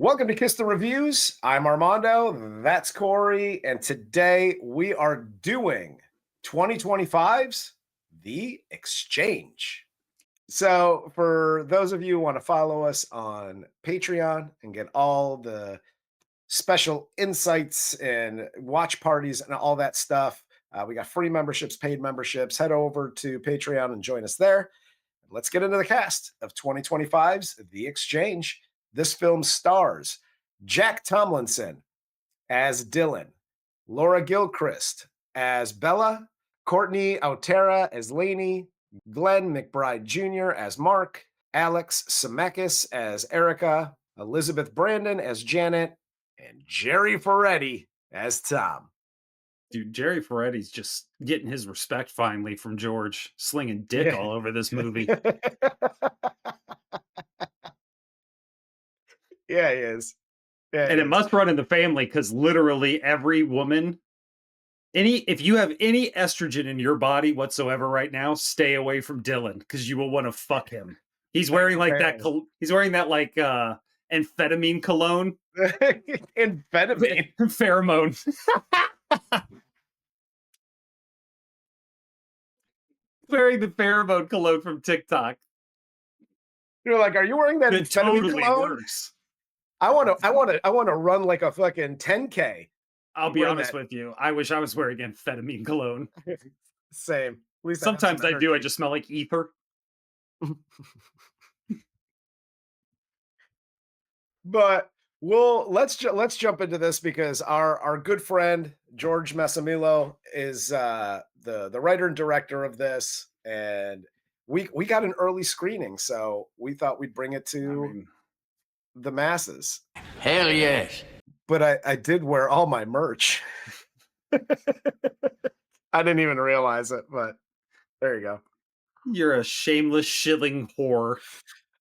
Welcome to Kiss the Reviews. I'm Armando. That's Corey. And today we are doing 2025's The Exchange. So, for those of you who want to follow us on Patreon and get all the special insights and watch parties and all that stuff, we got free memberships, paid memberships. Head over to Patreon and join us there. Let's get into the cast of 2025's The Exchange. This film stars Jack Tomlinson as Dylan, Laura Gilchrist as Bella, Courtney Autera as Laney, Glenn McBride Jr. as Mark, Alex Sumakis as Erica, Elizabeth Brandon as Janet, and Gerry Ferretti as Tom. Dude, Gerry Ferretti's just getting his respect finally from George, slinging dick all over this movie. Yeah, he is. Yeah, and it must run in the family because literally every woman, if you have any estrogen in your body whatsoever right now, stay away from Dylan because you will want to fuck him. He's wearing like that. He's wearing that like amphetamine cologne. Amphetamine pheromone. Wearing the pheromone cologne from TikTok. You're like, are you wearing that it amphetamine totally cologne? Works. I want to run like a fucking 10K. I'll be honest with you. I wish I was wearing amphetamine cologne. Same. At least sometimes I do. I just smell like ether. But let's jump into this because our good friend George Massimillo is the writer and director of this, and we got an early screening, so we thought we'd bring it to the masses. Hell yes. But I did wear all my merch. I didn't even realize it, but there you go. You're a shameless shilling whore.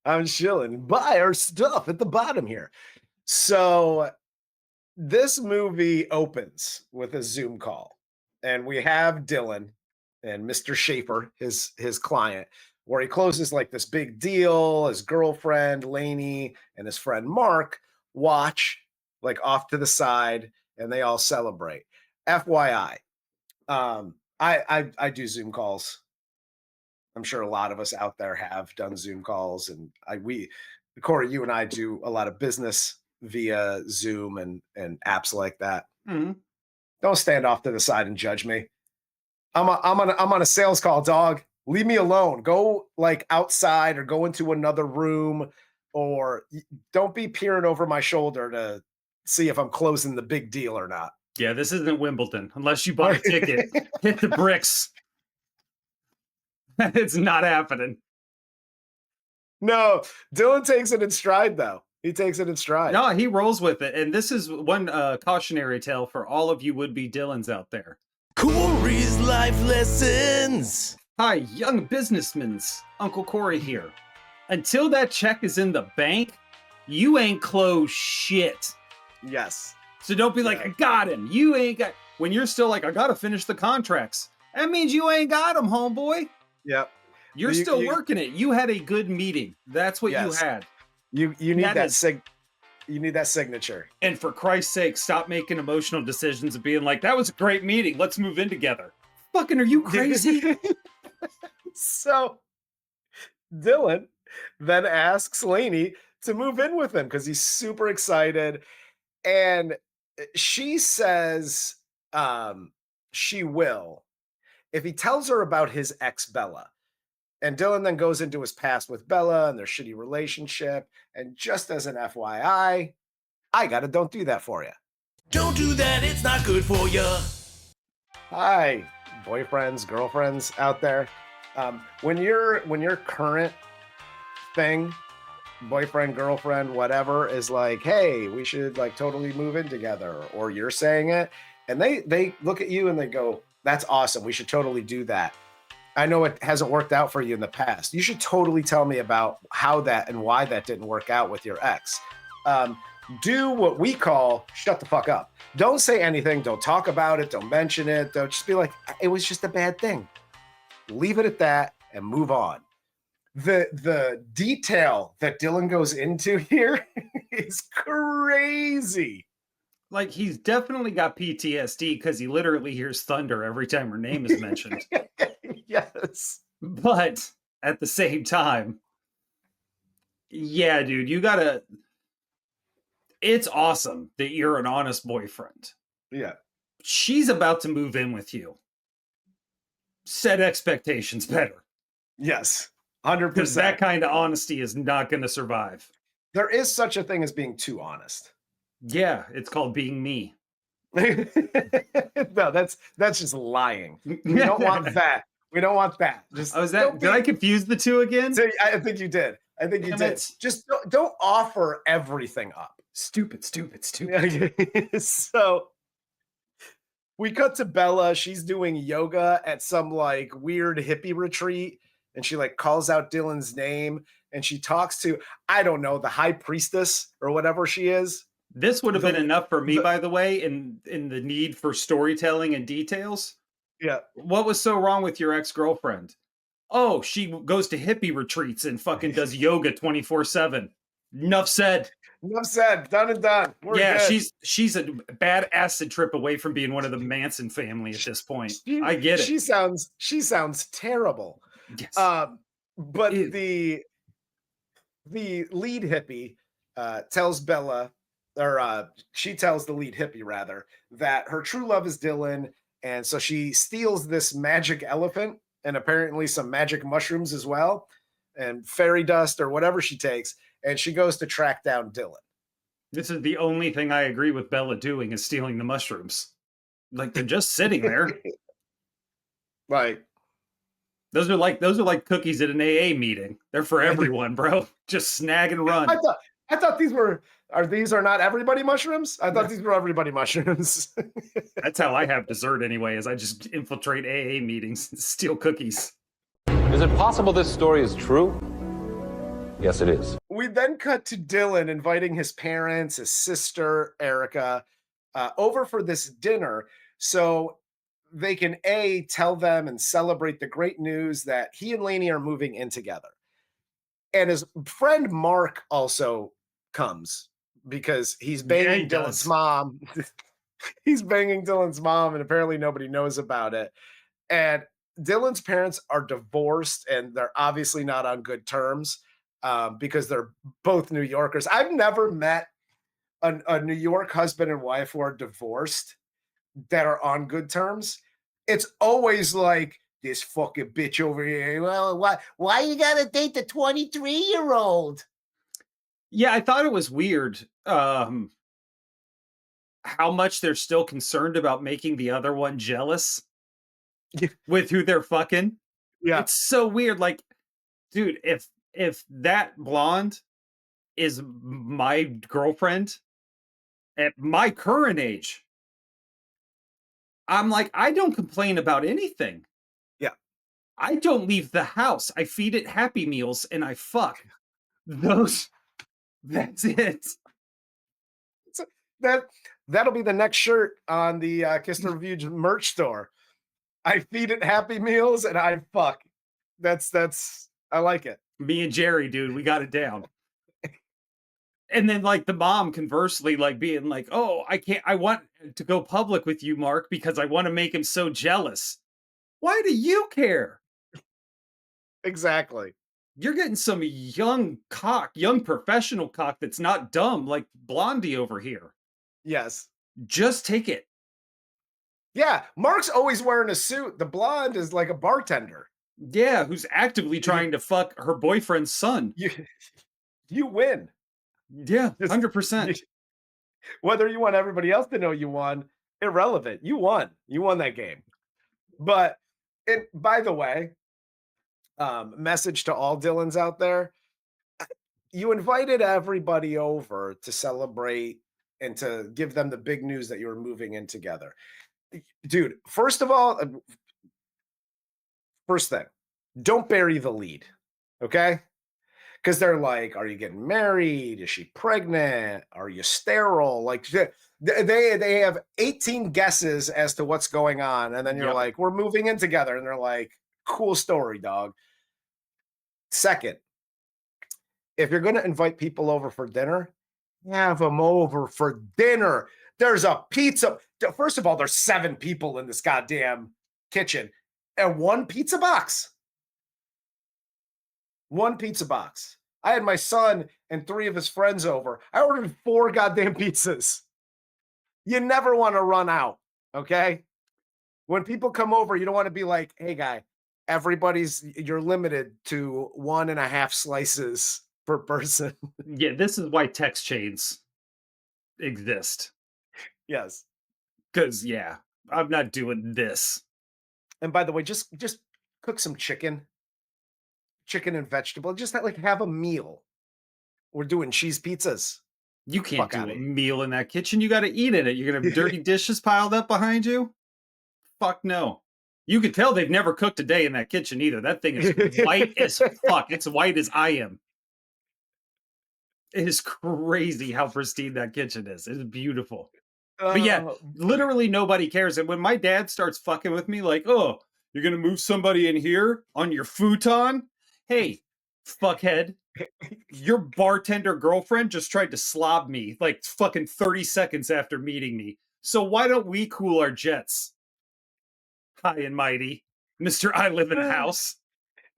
I'm shilling. Buy our stuff at the bottom here. So this movie opens with a Zoom call, and we have Dylan and Mr. Schaefer, his client, where he closes like this big deal. His girlfriend Laney and his friend Mark watch like off to the side, and they all celebrate. FYI, I do Zoom calls. I'm sure a lot of us out there have done Zoom calls, and Corey, you and I do a lot of business via Zoom and apps like that. Mm-hmm. Don't stand off to the side and judge me. I'm on a sales call, dog. Leave me alone. Go like outside or go into another room, or don't be peering over my shoulder to see if I'm closing the big deal or not. Yeah, this isn't Wimbledon. Unless you bought a ticket, hit the bricks. It's not happening. No, Dylan takes it in stride, though. He takes it in stride. No, he rolls with it. And this is one cautionary tale for all of you would-be Dylans out there. Corey's life lessons. Hi, young businessmen's Uncle Corey here. Until that check is in the bank, you ain't closed shit. Yes. So don't be like, I got him. You ain't got... When you're still like, I got to finish the contracts. That means you ain't got him, homeboy. Yep. You're still working it. You had a good meeting. That's what you had. You need you need that signature. And for Christ's sake, stop making emotional decisions and being like, that was a great meeting. Let's move in together. Fucking, are you crazy? So Dylan then asks Laney to move in with him because he's super excited. And she says she will if he tells her about his ex Bella. And Dylan then goes into his past with Bella and their shitty relationship. And just as an FYI, I got a don't do that for you. Don't do that. It's not good for you. Hi, boyfriends, girlfriends out there. When your current thing, boyfriend, girlfriend, whatever, is like, hey, we should like totally move in together, or you're saying it, and they look at you and they go, that's awesome. We should totally do that. I know it hasn't worked out for you in the past. You should totally tell me about how that and why that didn't work out with your ex. Do what we call shut the fuck up. Don't say anything. Don't talk about it. Don't mention it. Don't just be like, it was just a bad thing. Leave it at that and move on. the detail that Dylan goes into here is crazy. Like, he's definitely got PTSD because he literally hears thunder every time her name is mentioned. Yes. But at the same time, yeah, dude, you gotta. It's awesome that you're an honest boyfriend. Yeah. She's about to move in with you. Set expectations better. Yes. 100%. Because that kind of honesty is not going to survive. There is such a thing as being too honest. Yeah, it's called being me. No, that's just lying. We don't want that. We don't want that. Just did I confuse the two again? I think you did. I think you Damn did. it. Just don't offer everything up. Stupid. So we cut to Bella. She's doing yoga at some like weird hippie retreat, and she like calls out Dylan's name, and she talks to, I don't know, the high priestess or whatever she is. This would have been enough for me, by the way, in the need for storytelling and details. Yeah. What was so wrong with your ex-girlfriend? Oh, she goes to hippie retreats and fucking does yoga 24/7. Enough said. Enough said. Done and done. We're good. she's a bad acid trip away from being one of the Manson family at this point. I get it. She sounds terrible. Yes. But the lead hippie tells Bella, or she tells the lead hippie rather, that her true love is Dylan, and so she steals this magic elephant and apparently some magic mushrooms as well, and fairy dust or whatever she takes, and she goes to track down Dylan. This is the only thing I agree with Bella doing is stealing the mushrooms. Like, they're just sitting there. Like, those are like cookies at an AA meeting. They're for everyone, bro. Just snag and run. I thought these are not everybody mushrooms? I thought these were everybody mushrooms. That's how I have dessert anyway, is I just infiltrate AA meetings and steal cookies. Is it possible this story is true? Yes, it is. We then cut to Dylan inviting his parents, his sister, Erica, over for this dinner so they can tell them and celebrate the great news that he and Laney are moving in together. And his friend Mark also comes because he's banging Dylan's mom. He's banging Dylan's mom, and apparently nobody knows about it. And Dylan's parents are divorced, and they're obviously not on good terms because they're both New Yorkers. I've never met a New York husband and wife who are divorced that are on good terms. It's always like, this fucking bitch over here. Well, why you gotta date the 23-year-old? Yeah, I thought it was weird how much they're still concerned about making the other one jealous with who they're fucking. Yeah. It's so weird. Like, dude, if that blonde is my girlfriend at my current age, I'm like, I don't complain about anything. Yeah. I don't leave the house. I feed it Happy Meals and I fuck. That's it. So that'll be the next shirt on the Kiss the Review merch store. I feed it Happy Meals and I fuck. That's I like it. Me and Gerry, dude, we got it down. And then like the mom conversely, like being like, oh, I want to go public with you, Mark, because I want to make him so jealous. Why do you care? Exactly. You're getting some young professional cock that's not dumb like Blondie over here. Yes. Just take it. Yeah, Mark's always wearing a suit. The blonde is like a bartender. Yeah, who's actively trying to fuck her boyfriend's son. You win. Yeah, 100%. Whether you want everybody else to know you won, irrelevant. You won. You won that game. But by the way, message to all Dylans out there. You invited everybody over to celebrate and to give them the big news that you were moving in together. Dude, first of all, first thing, don't bury the lead, okay? Because they're like, are you getting married? Is she pregnant? Are you sterile? Like, they have 18 guesses as to what's going on. And then you're like, we're moving in together. And they're like, cool story, dog. Second, if you're going to invite people over for dinner, have them over for dinner. There's a pizza. First of all, there's 7 people in this goddamn kitchen and 1 pizza box. 1 pizza box. I had my son and 3 of his friends over. I ordered 4 goddamn pizzas. You never want to run out, okay? When people come over, you don't want to be like, hey, guy, you're limited to 1.5 slices per person. Yeah, this is why text chains exist. Yes. Because, yeah, I'm not doing this. And by the way, just cook some chicken and vegetable. Just have a meal. We're doing cheese pizzas. You can't Fuck do outta a here. meal in that kitchen. You got to eat in it. You're going to have dirty dishes piled up behind you? Fuck no. You can tell they've never cooked a day in that kitchen either. That thing is white as fuck. It's white as I am. It is crazy how pristine that kitchen is. It is beautiful. But yeah, literally nobody cares. And when my dad starts fucking with me, like, oh, you're going to move somebody in here on your futon? Hey, fuckhead, your bartender girlfriend just tried to slob me like fucking 30 seconds after meeting me. So why don't we cool our jets? High and mighty, Mr. I live in a house.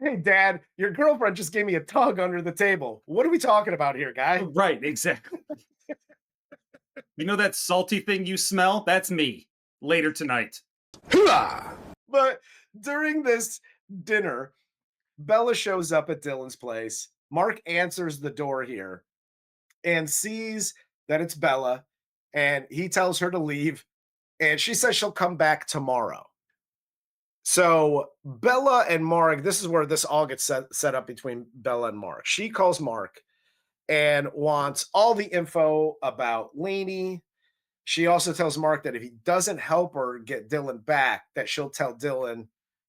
Hey, Dad, your girlfriend just gave me a tug under the table. What are we talking about here, guy? Right, exactly. You know that salty thing you smell? That's me. Later tonight. But during this dinner, Bella shows up at Dylan's place. Mark answers the door here and sees that it's Bella, and he tells her to leave, and she says she'll come back tomorrow. So Bella and Mark, this is where this all gets set up between Bella and Mark. She calls Mark and wants all the info about Laney. She also tells Mark that if he doesn't help her get Dylan back, that she'll tell Dylan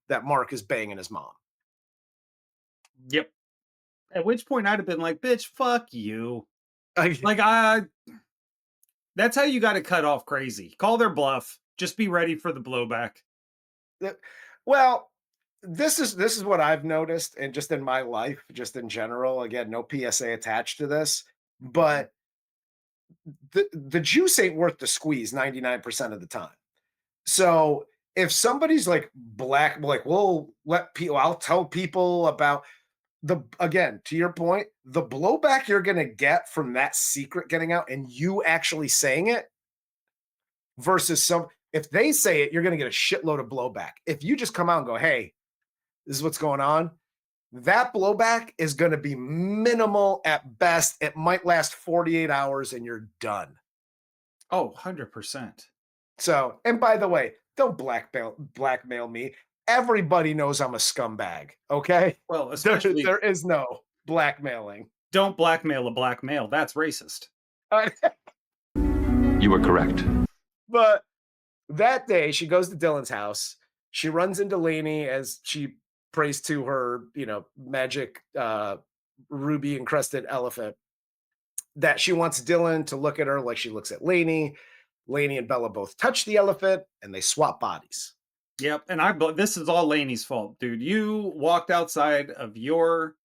that Mark is banging his mom. Yep. At which point I'd have been like, bitch, fuck you. That's how you got to cut off crazy. Call their bluff. Just be ready for the blowback. Well, this is what I've noticed, and just in my life, just in general. Again, no PSA attached to this, but the juice ain't worth the squeeze 99% of the time. So if somebody's like black, like, I'll tell people about again, to your point, the blowback you're gonna get from that secret getting out and you actually saying it versus if they say it, you're gonna get a shitload of blowback. If you just come out and go, hey, this is what's going on, that blowback is going to be minimal at best. It might last 48 hours and you're done. Oh, 100%. So, and by the way, don't blackmail me. Everybody knows I'm a scumbag, okay? Well, especially there is no blackmailing. Don't blackmail a black male. That's racist. You were correct. But that day, she goes to Dylan's house. She runs into Laney as she prays to her, magic ruby encrusted elephant, that she wants Dylan to look at her like she looks at Laney. Laney and Bella both touch the elephant and they swap bodies. Yep. And this is all Laney's fault, dude. You walked outside of your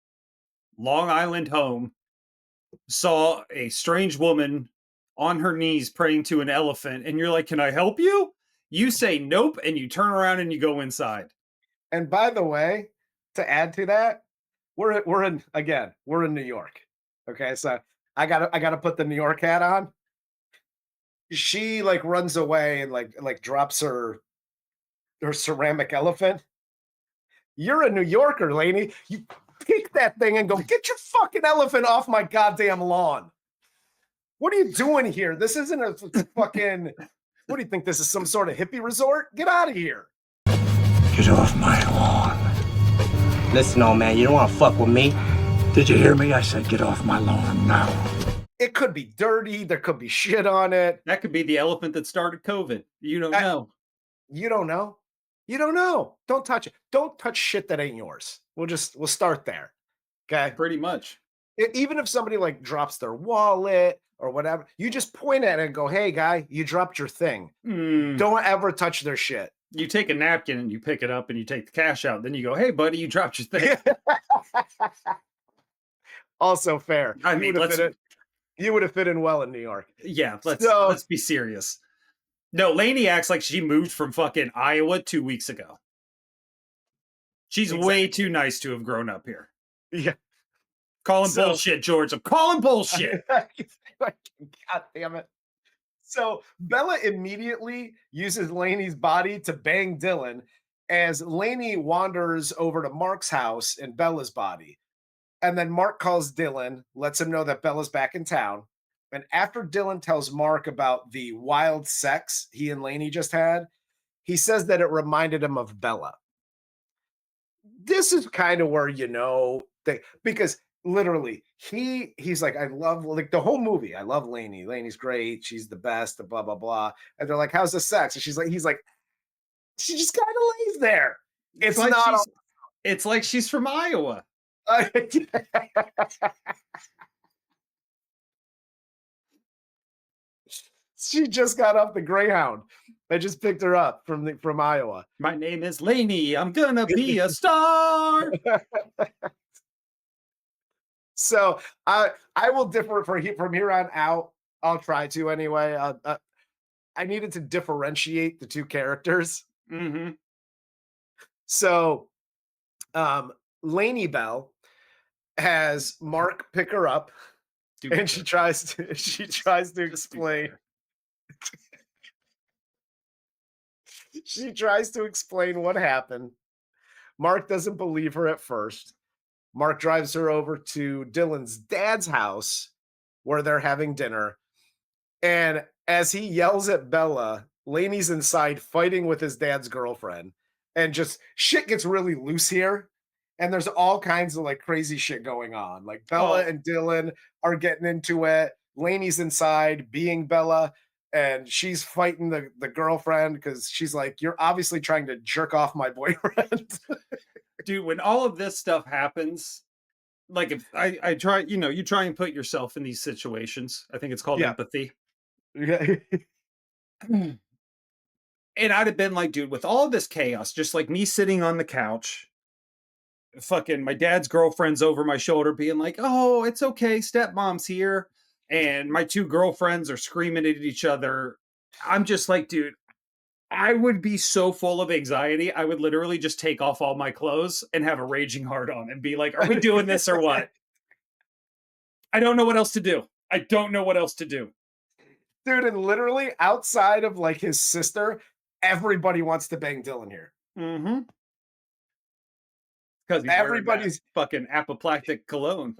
Long Island home, saw a strange woman on her knees praying to an elephant, and you're like, can I help you? You say nope, and you turn around and you go inside. And by the way, to add to that, we're in New York. Okay, so I gotta put the New York hat on. She runs away and like drops her ceramic elephant. You're a New Yorker, Laney. You pick that thing and go, get your fucking elephant off my goddamn lawn. What are you doing here? This isn't a fucking, what do you think? This is some sort of hippie resort? Get out of here. Get off my lawn. Listen, old man, you don't want to fuck with me. Did you hear me? I said get off my lawn now. It could be dirty. There could be shit on it. That could be the elephant that started COVID. You don't know. You don't know. You don't know. Don't touch it. Don't touch shit that ain't yours. We'll start there. Okay. Pretty much. Even if somebody drops their wallet or whatever, you just point at it and go, hey, guy, you dropped your thing. Don't ever touch their shit. You take a napkin and you pick it up and you take the cash out. Then you go, hey, buddy, you dropped your thing. Also fair. I mean, You would have fit in well in New York. Yeah, So- let's be serious. No, Laney acts like she moved from fucking Iowa 2 weeks ago. She's way too nice to have grown up here. Yeah. Calling bullshit, George. I'm calling bullshit. God damn it. So Bella immediately uses Laney's body to bang Dylan as Laney wanders over to Mark's house in Bella's body. And then Mark calls Dylan, lets him know that Bella's back in town. And after Dylan tells Mark about the wild sex he and Laney just had, he says that it reminded him of Bella. This is kind of where, because literally he's like, I love like the whole movie. I love Laney. Laney's great. She's the best, blah, blah, blah. And they're like, how's the sex? And he's like, she just kind of lays there. It's like not. It's like she's from Iowa. She just got off the Greyhound. I just picked her up from Iowa. My name is Laney. I'm gonna be a star. So I will differ from here on out. I'll try to anyway. I needed to differentiate the two characters. Mm-hmm. So, Laney Bell has Mark pick her up, and she tries to explain. She tries to explain what happened. Mark doesn't believe her at first. Mark drives her over to Dylan's dad's house where they're having dinner. And as he yells at Bella, Laney's inside fighting with his dad's girlfriend. And just shit gets really loose here. And there's all kinds of like crazy shit going on. Like Bella and Dylan are getting into it. Laney's inside being Bella. And she's fighting the girlfriend because she's like, you're obviously trying to jerk off my boyfriend. Dude, when all of this stuff happens, like if I try, you try and put yourself in these situations. I think it's called empathy. Yeah. And I'd have been like, dude, with all of this chaos, just like me sitting on the couch, fucking my dad's girlfriend's over my shoulder being like, oh, it's okay, stepmom's here. And my two girlfriends are screaming at each other. I'm just like, dude, I would be so full of anxiety. I would literally just take off all my clothes and have a raging heart on and be like, are we doing this or what? I don't know what else to do. Dude, and literally outside of like his sister, everybody wants to bang Dylan here. Mm-hmm. Because everybody's fucking apoplectic cologne.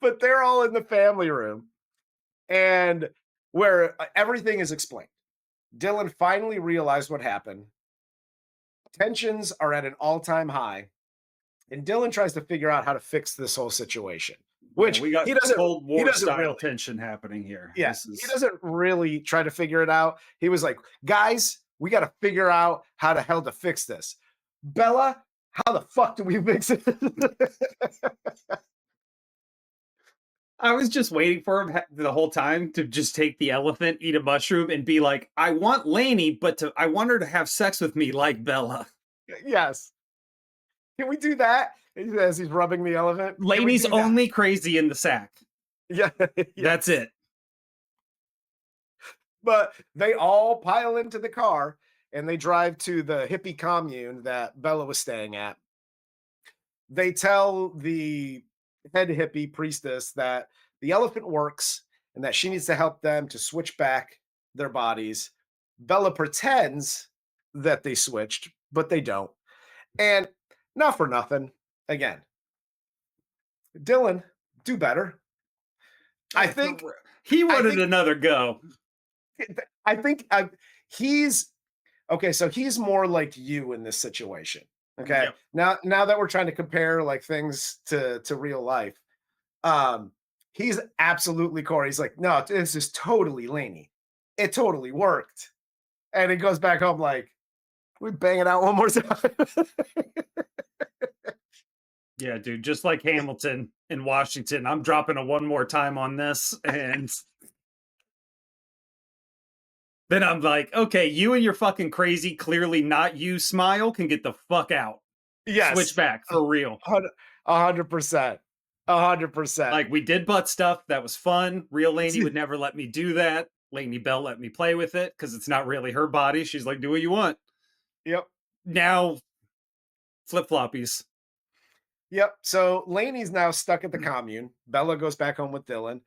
But they're all in the family room and where everything is explained. Dylan finally realized what happened. Tensions are at an all-time high. And Dylan tries to figure out how to fix this whole situation. Which we got he doesn't Cold War style really, tension happening here. Yeah, he doesn't really try to figure it out. He was like, guys, we got to figure out how the hell to fix this. Bella, how the fuck do we fix it? I was just waiting for him the whole time to just take the elephant, eat a mushroom, and be like, I want Laney, but I want her to have sex with me like Bella. Yes. Can we do that? As he's rubbing the elephant. Laney's only crazy in the sack. Yeah. That's it. But they all pile into the car and they drive to the hippie commune that Bella was staying at. They tell the head hippie priestess that the elephant works and that she needs to help them to switch back their bodies. Bella pretends that they switched, but they don't. And not for nothing. Again, Dylan, do better. I think he wanted another go. I think he's okay. So he's more like you in this situation. Okay. Yep. Now that we're trying to compare like things to real life, he's absolutely Corey. He's like, no, this is totally Laney. It totally worked. And he goes back home like, we bang it out one more time. Yeah, dude, just like Hamilton in Washington, I'm dropping a one more time on this. And then I'm like, okay, you and your fucking crazy, clearly not you smile can get the fuck out. Yes. Switch back for real. 100%. 100%. Like, we did butt stuff. That was fun. Real Laney would never let me do that. Laney Bell let me play with it because it's not really her body. She's like, do what you want. Yep. Now, flip-floppies. Yep. So Laney's now stuck at the commune. Bella goes back home with Dylan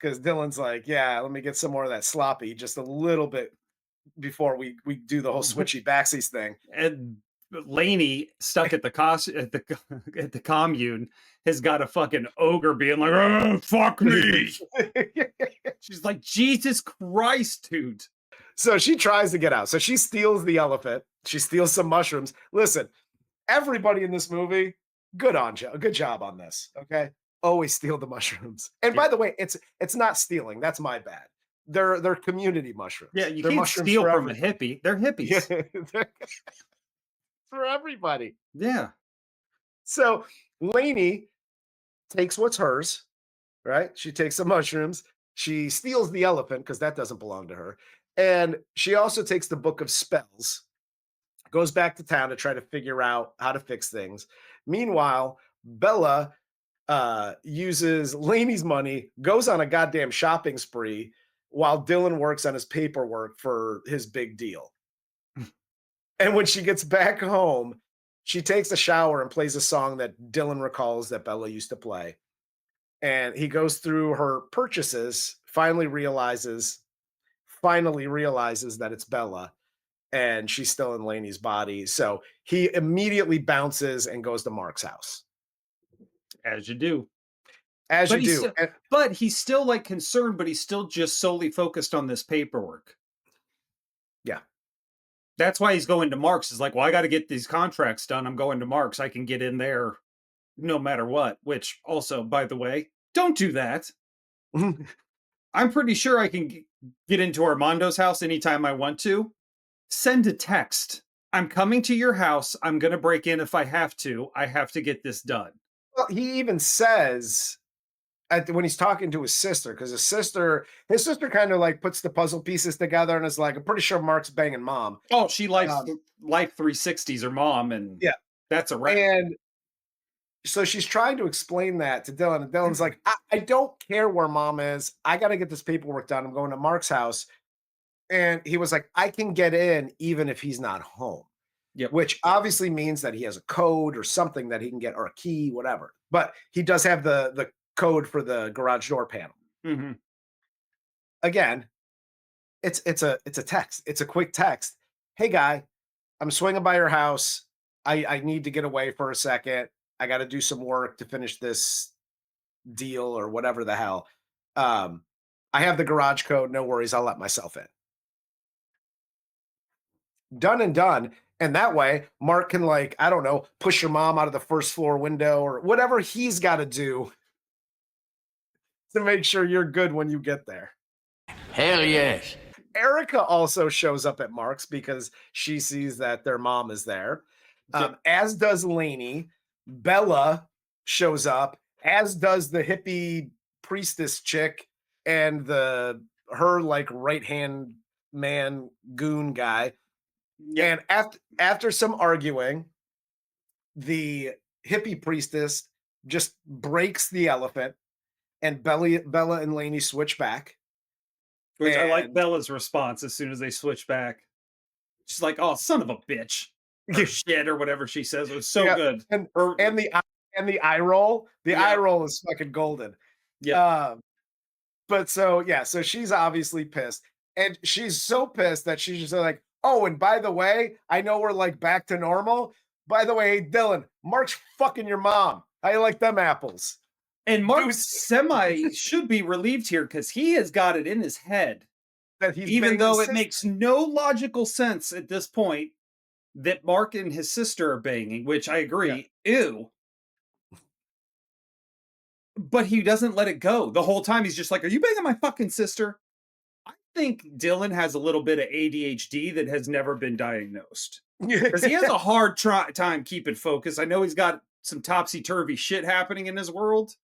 because Dylan's like, yeah, let me get some more of that sloppy just a little bit before we do the whole switchy backsies thing. And Laney, stuck at the at the commune, has got a fucking ogre being like, oh, fuck me. She's like, Jesus Christ, dude. So she tries to get out. So she steals the elephant. She steals some mushrooms. Listen, everybody in this movie, good job on this. Okay. Always steal the mushrooms. And by the way, it's not stealing. That's my bad. They're community mushrooms. Yeah, you they're can't steal from a hippie. They're hippies. Yeah, for everybody. Yeah. So Laney takes what's hers, right? She takes the mushrooms. She steals the elephant because that doesn't belong to her. And she also takes the book of spells, goes back to town to try to figure out how to fix things. Meanwhile, Bella uses Laney's money, goes on a goddamn shopping spree while Dylan works on his paperwork for his big deal. And when she gets back home, she takes a shower and plays a song that Dylan recalls that Bella used to play. And he goes through her purchases, finally realizes that it's Bella and she's still in Laney's body. So he immediately bounces and goes to Mark's house. As you do. As But you do. But he's still like concerned, but he's still just solely focused on this paperwork. Yeah. That's why he's going to Mark's. Is like, well, I got to get these contracts done. I'm going to Mark's. I can get in there no matter what. Which also, by the way, don't do that. I'm pretty sure I can get into Armando's house anytime I want to. Send a text. I'm coming to your house. I'm going to break in if I have to. I have to get this done. Well, he even says when he's talking to his sister, because his sister kind of like puts the puzzle pieces together and is like, I'm pretty sure Mark's banging mom. Oh, she likes Life 360s her mom, and yeah, that's a wrap. And so she's trying to explain that to Dylan, and Dylan's like, I don't care where mom is. I got to get this paperwork done. I'm going to Mark's house. And he was like, I can get in even if he's not home. Yep. Which obviously means that he has a code or something that he can get, or a key, whatever. But he does have the code for the garage door panel. Mm-hmm. Again, it's a text. It's a quick text. Hey guy, I'm swinging by your house. I need to get away for a second. I got to do some work to finish this deal or whatever the hell. I have the garage code. No worries. I'll let myself in. Done and done. And that way, Mark can, like, I don't know, push your mom out of the first floor window or whatever he's got to do to make sure you're good when you get there. Hell yes. Erica also shows up at Mark's because she sees that their mom is there. As does Laney. Bella shows up, as does the hippie priestess chick and her like right-hand man goon guy. And after some arguing, the hippie priestess just breaks the elephant, and Bella and Laney switch back. Which I like Bella's response as soon as they switch back. She's like, "Oh, son of a bitch," or shit, or whatever she says. It was so good. And the eye roll, eye roll is fucking golden. Yeah. But so she's obviously pissed, and she's so pissed that she's just like, oh, and by the way, I know we're like back to normal. By the way, Dylan, Mark's fucking your mom. How you like them apples? And Mark should be relieved here because he has got it in his head that he's even though it makes no logical sense at this point that Mark and his sister are banging, which I agree. Yeah. Ew. But he doesn't let it go. The whole time he's just like, are you banging my fucking sister? I think Dylan has a little bit of ADHD that has never been diagnosed. Because he has a hard time keeping focus. I know he's got some topsy-turvy shit happening in his world.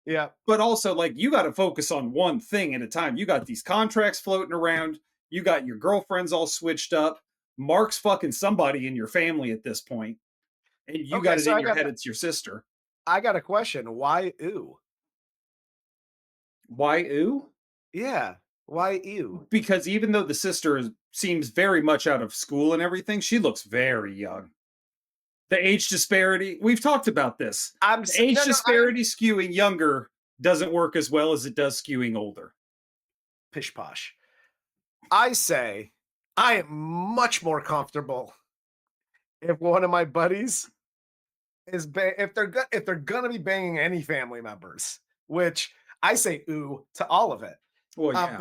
Yeah. But also, like, you got to focus on one thing at a time. You got these contracts floating around. You got your girlfriends all switched up. Mark's fucking somebody in your family at this point, and you Okay, got it so in I your got head it's your sister. I got a question. Why ooh? Why ooh? Yeah. Why ew? Because even though the sister seems very much out of school and everything, she looks very young. The age disparity, we've talked about this. The age disparity skewing younger doesn't work as well as it does skewing older. Pish posh. I say I am much more comfortable if one of my buddies is if they're gonna be banging any family members, which I say ooh to all of it. Well, yeah.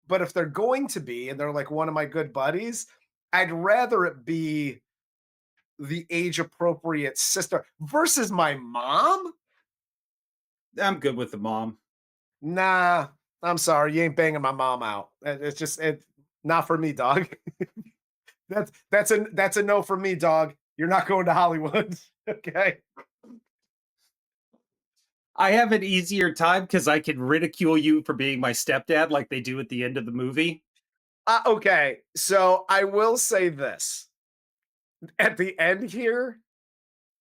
But if they're going to be and they're like one of my good buddies, I'd rather it be the age appropriate sister versus my mom. I'm good with the mom. Nah, I'm sorry, you ain't banging my mom out. It's not for me, dog. that's a no for me, dog. You're not going to Hollywood. Okay. I have an easier time because I can ridicule you for being my stepdad like they do at the end of the movie. Okay, so I will say this. At the end here,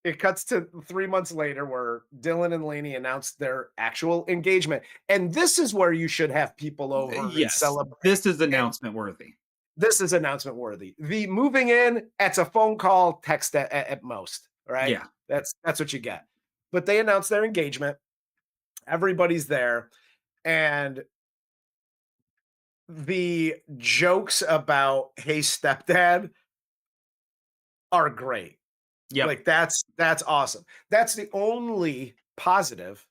it cuts to 3 months later where Dylan and Laney announced their actual engagement. And this is where you should have people over and celebrate. This is announcement worthy. This is announcement worthy. The moving in, it's a phone call, text at most, right? Yeah. That's what you get. But they announced their engagement. Everybody's there. And the jokes about, hey, stepdad, are great. Yeah. Like that's awesome. That's the only positive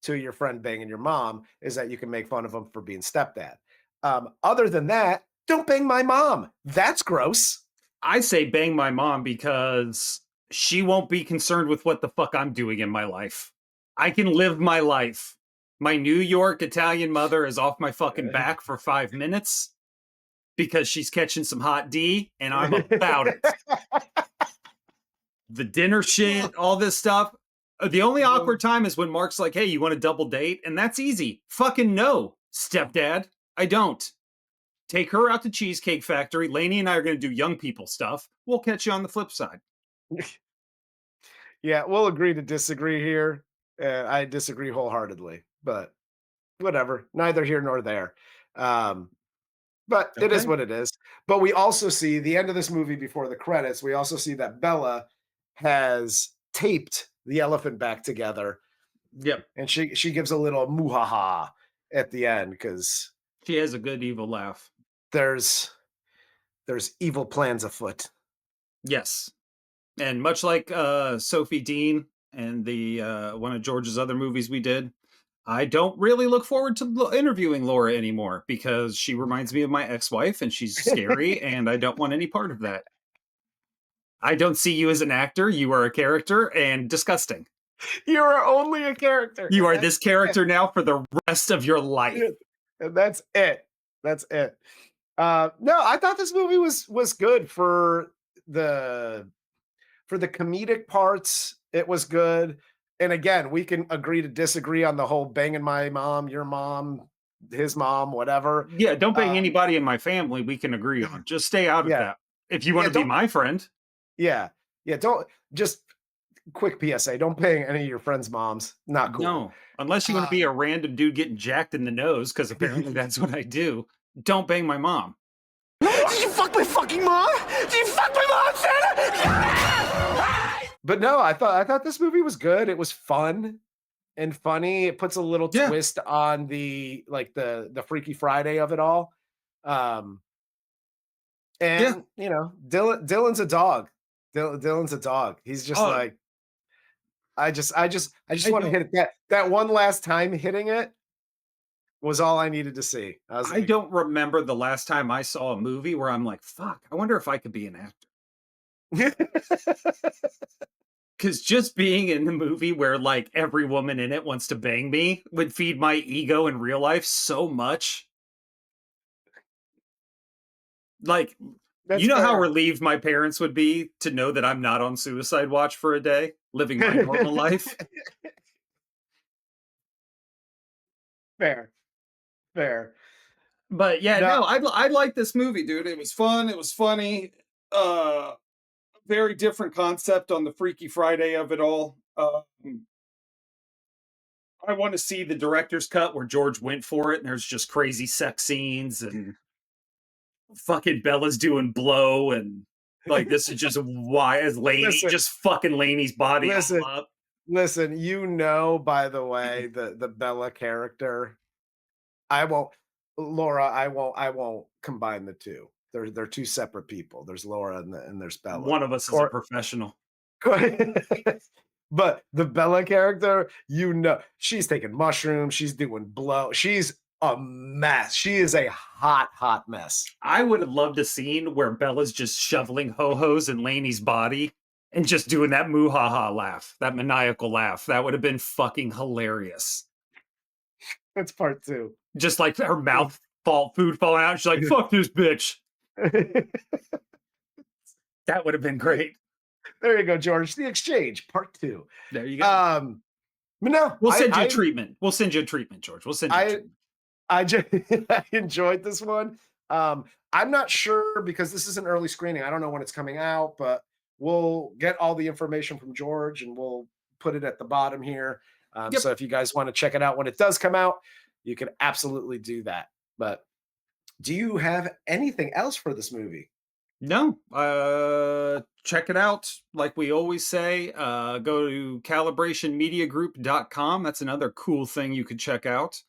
to your friend banging your mom is that you can make fun of him for being stepdad. Other than that, don't bang my mom. That's gross. I say bang my mom because she won't be concerned with what the fuck I'm doing in my life. I can live my life. My New York Italian mother is off my fucking back for 5 minutes because she's catching some hot D and I'm about it. The dinner shit, all this stuff. The only awkward time is when Mark's like, hey, you want a double date? And that's easy. Fucking no, stepdad. I don't. Take her out to Cheesecake Factory. Laney and I are going to do young people stuff. We'll catch you on the flip side. Yeah, we'll agree to disagree here. I disagree wholeheartedly, but whatever. Neither here nor there. But it is what it is. But we also see the end of this movie before the credits. We also see that Bella has taped the elephant back together. Yep. And she gives a little muhaha at the end because she has a good evil laugh. There's evil plans afoot. Yes. And much like Sophie Dean and the one of George's other movies we did, I don't really look forward to interviewing Laura anymore because she reminds me of my ex-wife and she's scary and I don't want any part of that. I don't see you as an actor. You are a character and disgusting. You are only a character. You are this character now for the rest of your life. And that's it. That's it. No, I thought this movie was good for the comedic parts. It was good. And again, we can agree to disagree on the whole banging my mom, your mom, his mom, whatever. Yeah, don't bang anybody in my family. We can agree on. Just stay out of that. If you want to be my friend. Yeah. Yeah. Don't just quick PSA. Don't bang any of your friends' moms. Not cool. No, unless you want to be a random dude getting jacked in the nose, because apparently that's what I do. Don't bang my mom. Did you fuck my fucking mom? Did you fuck my mom, Santa? But no, I thought this movie was good. It was fun and funny. It puts a little twist on the Freaky Friday of it all. And you know, Dylan's a dog. Dylan's a dog. He's just like, I just want to hit it. That one last time hitting it was all I needed to see. I don't remember the last time I saw a movie where I'm like, fuck, I wonder if I could be an actor. Because just being in the movie where like every woman in it wants to bang me would feed my ego in real life so much. Like, you know how relieved my parents would be to know that I'm not on suicide watch for a day, living my normal life. Fair. But yeah, no, I like this movie, dude. It was fun. It was funny. Very different concept on the Freaky Friday of it all. I want to see the director's cut where George went for it and there's just crazy sex scenes and fucking Bella's doing blow and like this is just why is Laney just fucking Laney's body all up. Listen, by the way, the Bella character, Laura, I won't combine the two. They're two separate people. There's Laura and there's Bella. One of us is a professional. But the Bella character, she's taking mushrooms, she's doing blow, she's a mess. She is a hot mess. I would have loved a scene where Bella's just shoveling ho-hos in Laney's body and just doing that moo-ha-ha laugh, that maniacal laugh. That would have been fucking hilarious. That's part 2. Just like her mouth food falling out. She's like, fuck this bitch. That would have been great. There you go, George. The Exchange, part 2. There you go. But no, we'll send you a treatment. We'll send you a treatment, George. We'll send you a treatment. I enjoyed this one. I'm not sure because this is an early screening. I don't know when it's coming out, but we'll get all the information from George and we'll put it at the bottom here. So if you guys want to check it out when it does come out, you can absolutely do that. But do you have anything else for this movie? No. Check it out. Like we always say, go to calibrationmediagroup.com. That's another cool thing you could check out.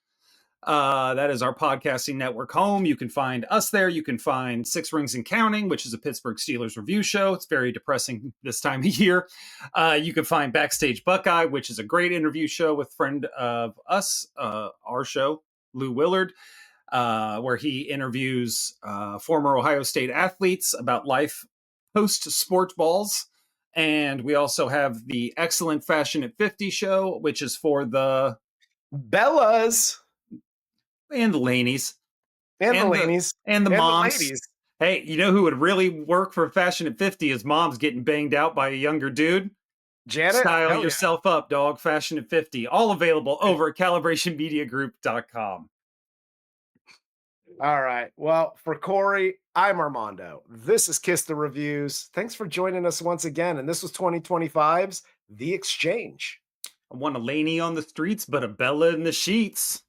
That is our podcasting network home. You can find us there. You can find Six Rings and Counting, which is a Pittsburgh Steelers review show. It's very depressing this time of year. You can find Backstage Buckeye, which is a great interview show with friend of us, our show, Lou Willard, where he interviews former Ohio State athletes about life post-sport balls. And we also have the excellent Fashion at 50 show, which is for the Bellas and the Laneys. And the Laneys. And the moms. The ladies. Hey, you know who would really work for Fashion at 50 is moms getting banged out by a younger dude. Janet? Style yourself up, dog. Fashion at 50. All available over at calibrationmediagroup.com. All right. Well, for Corey, I'm Armando. This is Kiss the Reviews. Thanks for joining us once again. And this was 2025's The Exchange. I want a Laney on the streets, but a Bella in the sheets.